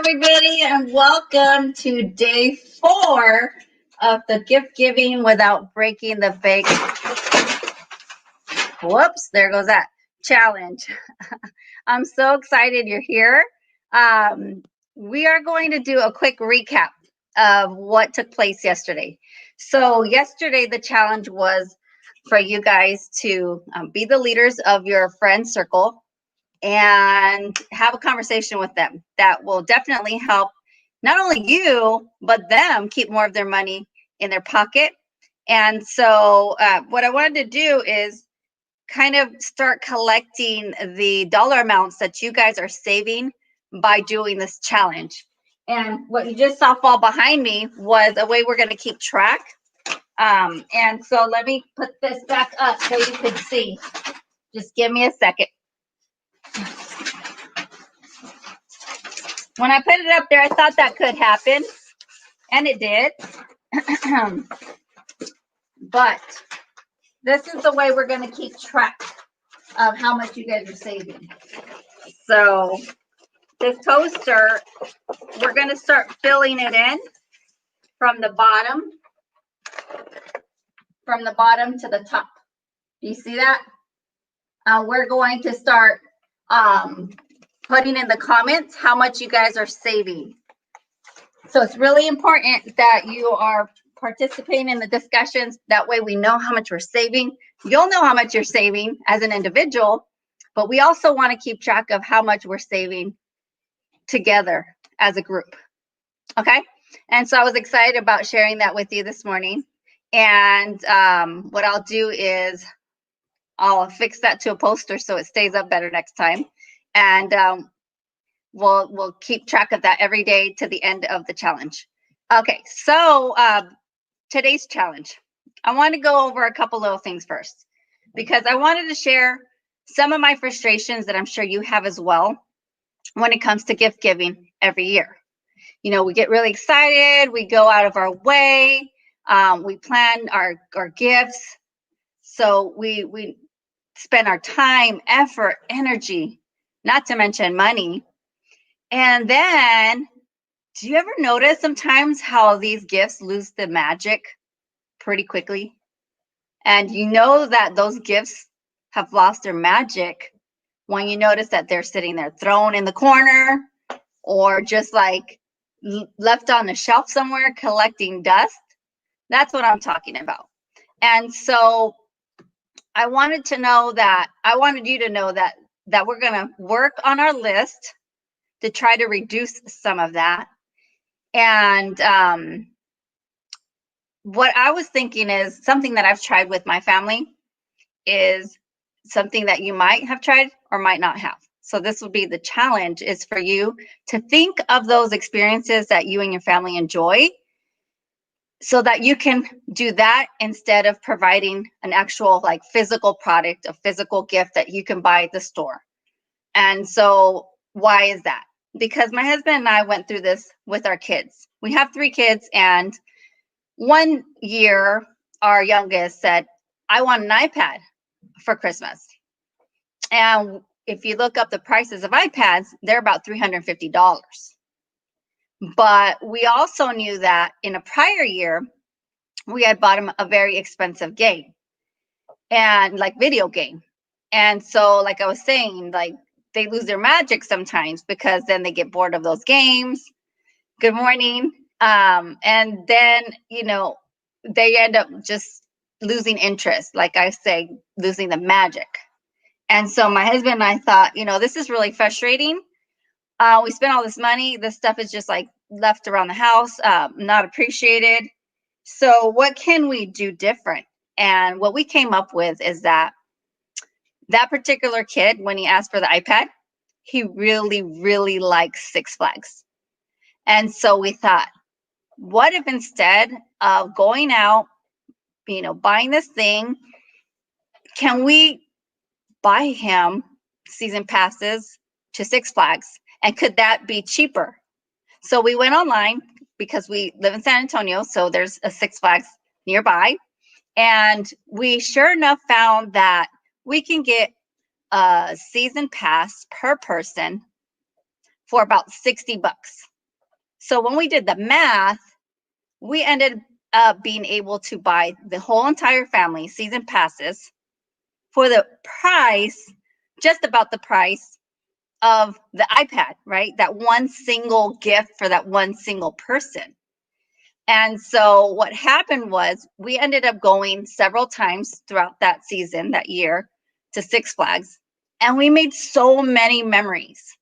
everybody, and welcome to day 4 of the gift giving without breaking the bank. Whoops, there goes that challenge. I'm so excited you're here. We are going to do a quick recap of what took place yesterday. So yesterday, the challenge was for you guys to be the leaders of your friend circle and have a conversation with them that will definitely help not only you, but them keep more of their money in their pocket. And so what I wanted to do is kind of start collecting the dollar amounts that you guys are saving by doing this challenge. And what you just saw fall behind me was a way we're going to keep track. And so let me put this back up so you can see. Just give me a second. When I put it up there, I thought that could happen, and it did. But this is the way we're going to keep track of how much you guys are saving. So this toaster, we're going to start filling it in from the bottom to the top. Do you see that? We're going to start putting in the comments how much you guys are saving. So it's really important that you are participating in the discussions. That way we know how much we're saving. You'll know how much you're saving as an individual, but we also want to keep track of how much we're saving together as a group. Okay? And so I was excited about sharing that with you this morning. And what I'll do is I'll fix that to a poster so it stays up better next time. And we'll keep track of that every day to the end of the challenge. Okay, so today's challenge, I want to go over a couple little things first, because I wanted to share some of my frustrations that I'm sure you have as well when it comes to gift giving every year. You know, we get really excited, we go out of our way, we plan our gifts, so we spend our time, effort, energy, not to mention money. And then, do you ever notice sometimes how these gifts lose the magic pretty quickly? And you know that those gifts have lost their magic when you notice that they're sitting there thrown in the corner or just like left on the shelf somewhere collecting dust. That's what I'm talking about. And so I wanted you to know that we're going to work on our list to try to reduce some of that. And what I was thinking is something that I've tried with my family is something that you might have tried or might not have. So this would be the challenge, is for you to think of those experiences that you and your family enjoy so that you can do that instead of providing an actual like physical product, a physical gift that you can buy at the store. And so why is that? Because my husband and I went through this with our kids. We have 3 kids, and one year our youngest said, I want an iPad for Christmas. And if you look up the prices of iPads, they're about $350. But we also knew that in a prior year, we had bought him a very expensive game, and like video game. And so like I was saying, like they lose their magic sometimes because then they get bored of those games. Good morning. And then, you know, they end up just losing interest. Like I say, losing the magic. And so my husband and I thought, you know, this is really frustrating. We spent all this money. This stuff is just like left around the house, not appreciated. So what can we do different? And what we came up with is that particular kid, when he asked for the iPad, he really, really likes Six Flags. And so we thought, what if instead of going out, you know, buying this thing, can we buy him season passes to Six Flags? And could that be cheaper? So we went online because we live in San Antonio, so there's a Six Flags nearby. And we sure enough found that we can get a season pass per person for about $60. So when we did the math, we ended up being able to buy the whole entire family season passes for the price, just about the price of the iPad, right? That one single gift for that one single person. And so what happened was we ended up going several times throughout that season, that year, to Six Flags, and we made so many memories.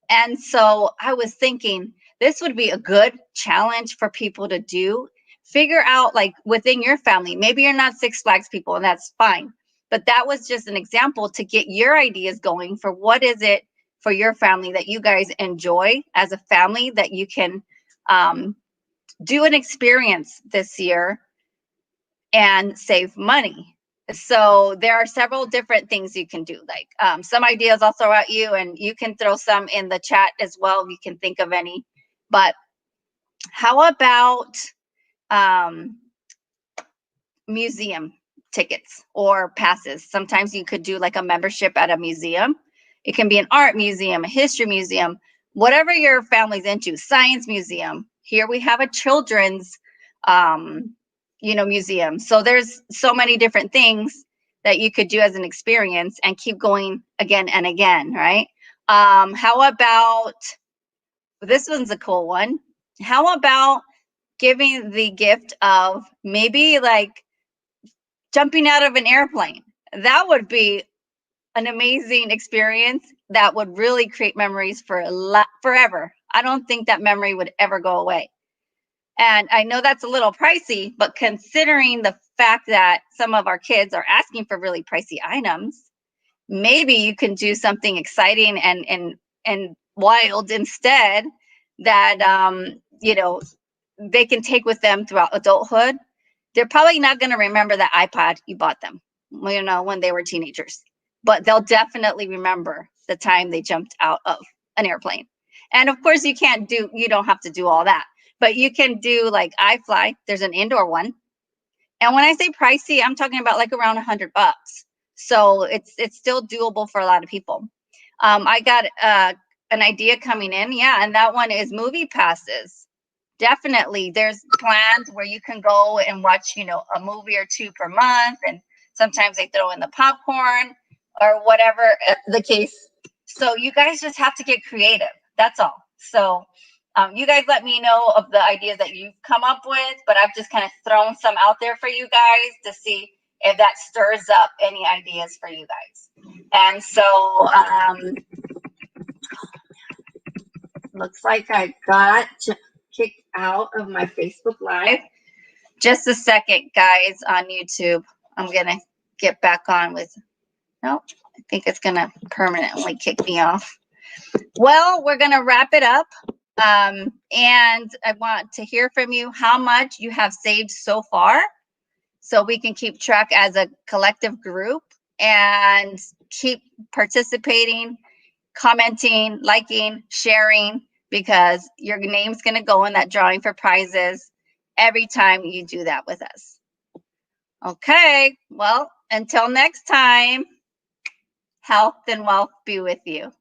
And so I was thinking this would be a good challenge for people to do. Figure out, like, within your family, maybe you're not Six Flags people, and that's fine. But that was just an example to get your ideas going for what is it for your family that you guys enjoy as a family that you can do an experience this year and save money. So there are several different things you can do. Like some ideas I'll throw at you, and you can throw some in the chat as well if you can think of any. But how about museum tickets or passes? Sometimes you could do like a membership at a museum. It can be an art museum, a history museum, whatever your family's into, science museum. Here we have a children's museum. So there's so many different things that you could do as an experience and keep going again and again, right? How about, this one's a cool one. How about giving the gift of maybe like jumping out of an airplane? That would be an amazing experience that would really create memories for forever. I don't think that memory would ever go away. And I know that's a little pricey, but considering the fact that some of our kids are asking for really pricey items, maybe you can do something exciting and wild instead that they can take with them throughout adulthood. They're probably not going to remember that iPod you bought them, when they were teenagers, but they'll definitely remember the time they jumped out of an airplane. And of course, you don't have to do all that. But you can do like iFly. There's an indoor one. And when I say pricey, I'm talking about like around $100. So it's still doable for a lot of people. I got an idea coming in. Yeah, and that one is movie passes. Definitely. There's plans where you can go and watch, a movie or two per month. And sometimes they throw in the popcorn or whatever the case. So you guys just have to get creative. That's all. So you guys let me know of the ideas that you've come up with, but I've just kind of thrown some out there for you guys to see if that stirs up any ideas for you guys. And so looks like I got kicked out of my Facebook Live. Just a second, guys, on YouTube. I'm going to get back on with, nope, I think it's going to permanently kick me off. Well, we're going to wrap it up. And I want to hear from you how much you have saved so far, so we can keep track as a collective group and keep participating, commenting, liking, sharing, because your name's going to go in that drawing for prizes every time you do that with us. Okay, well, until next time, health and wealth be with you.